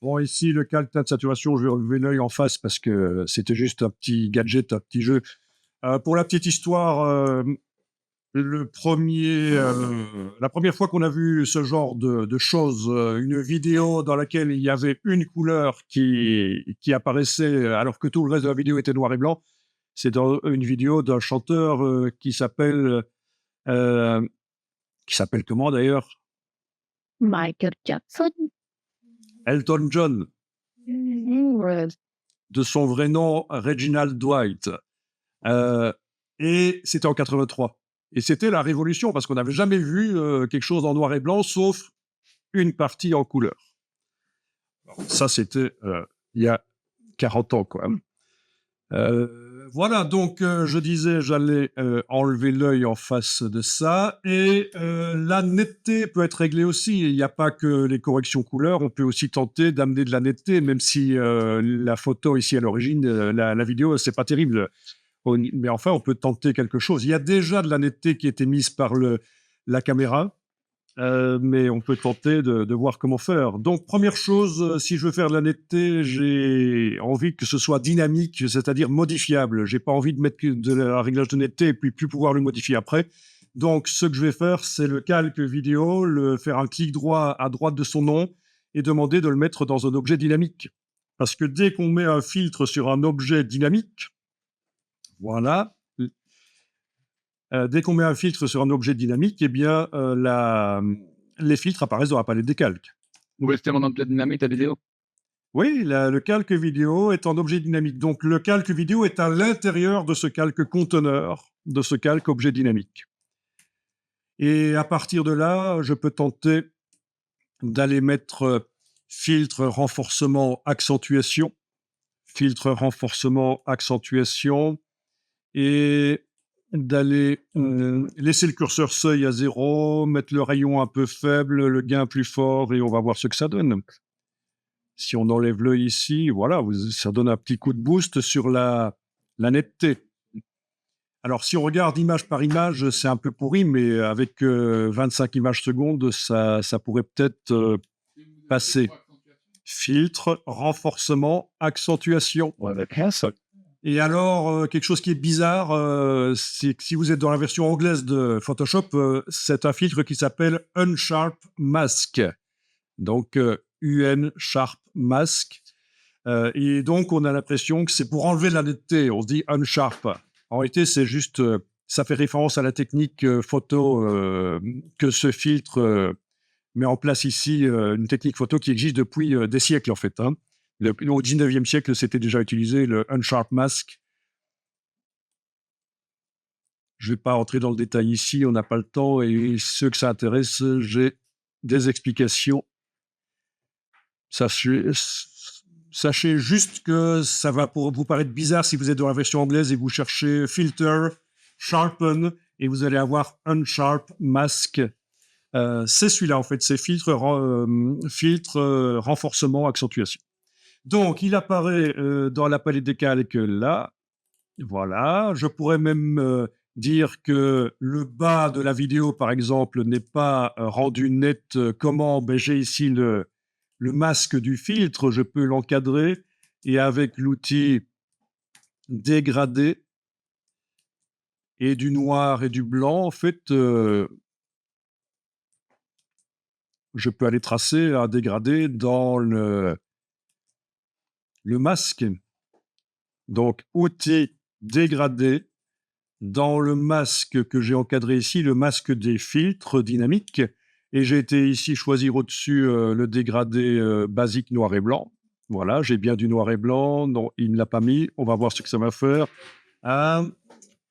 Bon, ici, le calque teinte saturation, je vais relever l'œil en face parce que c'était juste un petit gadget, un petit jeu. Pour la petite histoire, la première fois qu'on a vu ce genre de choses, une vidéo dans laquelle il y avait une couleur qui apparaissait alors que tout le reste de la vidéo était noir et blanc, c'est dans une vidéo d'un chanteur euh, qui s'appelle comment d'ailleurs? Michael Jackson. Elton John, Ouais. de son vrai nom Reginald Dwight. Euh, et c'était en 83. Et c'était la révolution parce qu'on n'avait jamais vu quelque chose en noir et blanc sauf une partie en couleur. Alors, ça, c'était il y a 40 ans, quoi. Voilà, donc je disais, j'allais enlever l'œil en face de ça. Et la netteté peut être réglée aussi. Il n'y a pas que les corrections couleurs. On peut aussi tenter d'amener de la netteté, même si la photo ici à l'origine, la vidéo, c'est pas terrible. Mais enfin, on peut tenter quelque chose. Il y a déjà de la netteté qui a été mise par la caméra. Mais on peut tenter de voir comment faire. Donc, première chose, si je veux faire de la netteté, j'ai envie que ce soit dynamique, c'est-à-dire modifiable. J'ai pas envie de mettre un réglage de netteté et puis plus pouvoir le modifier après. Donc, ce que je vais faire, c'est le calque vidéo, faire un clic droit à droite de son nom et demander de le mettre dans un objet dynamique. Parce que dès qu'on met un filtre sur un objet dynamique, voilà, dès qu'on met un filtre sur un objet dynamique, eh bien, les filtres apparaissent dans la palette des calques. Vous restez en objet dynamique ta vidéo? Oui, le calque vidéo est en objet dynamique. Donc, le calque vidéo est à l'intérieur de ce calque conteneur, de ce calque objet dynamique. Et à partir de là, je peux tenter d'aller mettre filtre, renforcement, accentuation, filtre, renforcement, accentuation, et d'aller laisser le curseur seuil à 0, mettre le rayon un peu faible, le gain plus fort, et on va voir ce que ça donne. Si on enlève l'œil ici, voilà, ça donne un petit coup de boost sur la netteté. Alors, si on regarde image par image, c'est un peu pourri, mais avec 25 images secondes, ça pourrait peut-être passer. Filtre, renforcement, accentuation. Ouais, avec ça. Et alors, quelque chose qui est bizarre, c'est que si vous êtes dans la version anglaise de Photoshop, c'est un filtre qui s'appelle Unsharp Mask. Donc, UN Sharp Mask. Et donc, on a l'impression que c'est pour enlever de la netteté. On se dit Unsharp. En réalité, c'est juste, ça fait référence à la technique photo que ce filtre met en place ici, une technique photo qui existe depuis des siècles, en fait. Hein. Au 19e siècle, c'était déjà utilisé, le Unsharp Mask. Je ne vais pas rentrer dans le détail ici, on n'a pas le temps, et ceux que ça intéresse, j'ai des explications. Sachez juste que ça va vous paraître bizarre si vous êtes dans la version anglaise et vous cherchez Filter, Sharpen, et vous allez avoir Unsharp Mask. C'est celui-là, en fait, c'est filtre, renforcement, accentuation. Donc, il apparaît dans la palette des calques là. Voilà. Je pourrais même dire que le bas de la vidéo, par exemple, n'est pas rendu net. Comment? J'ai ici le masque du filtre, je peux l'encadrer et avec l'outil dégradé et du noir et du blanc, en fait, je peux aller tracer un dégradé dans le masque. Donc, outil dégradé dans le masque que j'ai encadré ici, le masque des filtres dynamiques. Et j'ai été ici choisir au-dessus le dégradé basique noir et blanc. Voilà, j'ai bien du noir et blanc. Non, il ne l'a pas mis. On va voir ce que ça va faire. Ah,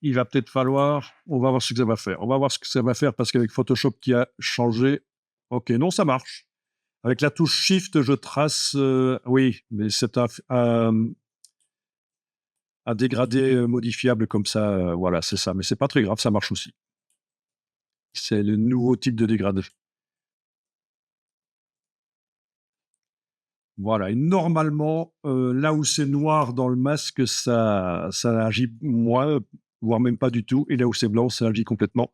il va peut-être falloir... On va voir ce que ça va faire. On va voir ce que ça va faire parce qu'avec Photoshop qui a changé... Ok, non, ça marche. Avec la touche Shift, je trace... oui, mais c'est un dégradé modifiable comme ça. Voilà, c'est ça. Mais c'est pas très grave, ça marche aussi. C'est le nouveau type de dégradé. Voilà, et normalement, là où c'est noir dans le masque, ça agit moins, voire même pas du tout. Et là où c'est blanc, ça agit complètement.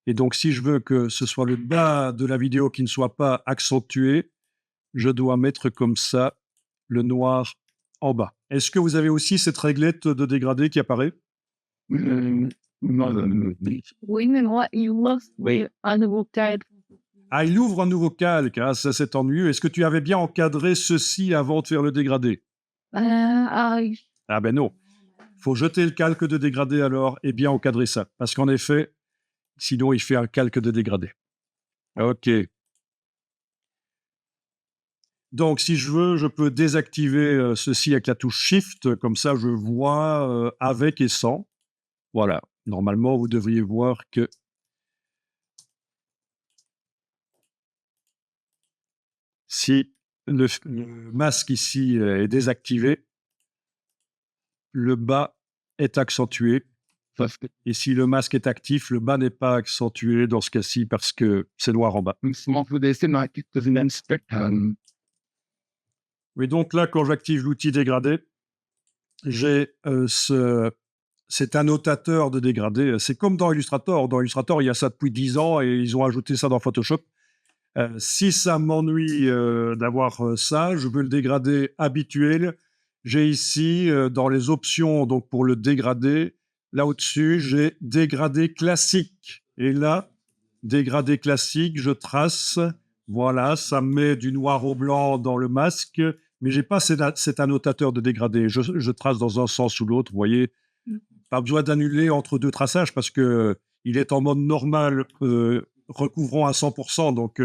Et donc, si je veux que ce soit le bas de la vidéo qui ne soit pas accentué, je dois mettre comme ça le noir en bas. Est-ce que vous avez aussi cette réglette de dégradé qui apparaît? Oui, mais moi, il ouvre Oui. un nouveau calque. Ah, il ouvre un nouveau calque, ah, ça c'est ennuyeux. Est-ce que tu avais bien encadré ceci avant de faire le dégradé? Ah, Ah ben non. Faut jeter le calque de dégradé alors et bien encadrer ça. Parce qu'en effet, sinon il fait un calque de dégradé. Ok. Donc si je veux, je peux désactiver ceci avec la touche Shift. Comme ça, je vois avec et sans. Voilà. Normalement, vous devriez voir que si le masque ici est désactivé, le bas est accentué. Et si le masque est actif, le bas n'est pas accentué dans ce cas-ci parce que c'est noir en bas. Oui, donc là, quand j'active l'outil dégradé, j'ai cet annotateur de dégradé. C'est comme dans Illustrator. Dans Illustrator, il y a ça depuis 10 ans et ils ont ajouté ça dans Photoshop. Si ça m'ennuie d'avoir ça, je veux le dégradé habituel. J'ai ici, dans les options, donc pour le dégradé, là au-dessus, j'ai dégradé classique. Et là, dégradé classique, je trace. Voilà, ça me met du noir au blanc dans le masque, mais j'ai pas cet annotateur de dégradé. Je trace dans un sens ou l'autre, vous voyez. Pas besoin d'annuler entre deux traçages parce que il est en mode normal, recouvrant à 100%. Donc,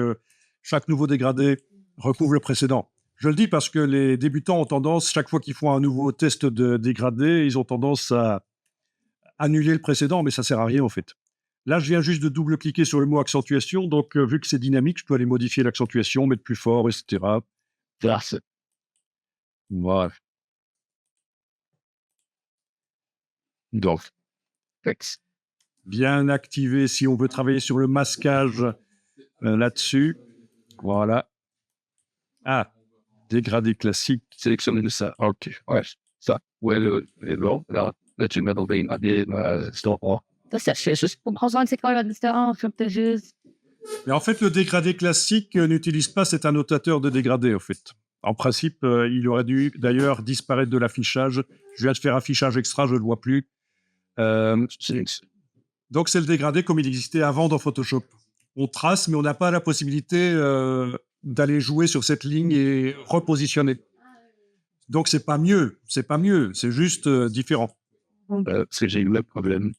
chaque nouveau dégradé recouvre le précédent. Je le dis parce que les débutants ont tendance, chaque fois qu'ils font un nouveau test de dégradé, ils ont tendance à annuler le précédent, mais ça sert à rien en fait. Là, je viens juste de double-cliquer sur le mot accentuation. Donc, vu que c'est dynamique, je peux aller modifier l'accentuation, mettre plus fort, etc. Voilà. Donc, bien activé si on veut travailler sur le masquage là-dessus. Voilà. Ah, dégradé classique. Sélectionner ça. Ok. Ouais. Ça. Ouais, le blanc. Là, tu mets dans le store. ça fait juste pour comprendre c'est quoi la différence. Peut-être juste. Mais en fait, le dégradé classique n'utilise pas cet annotateur de dégradé, en fait. En principe, il aurait dû d'ailleurs disparaître de l'affichage. Je viens de faire affichage extra, je ne le vois plus. Donc, c'est le dégradé comme il existait avant dans Photoshop. On trace, mais on n'a pas la possibilité d'aller jouer sur cette ligne et repositionner. Donc, c'est pas mieux, c'est juste différent. Parce que j'ai eu le problème.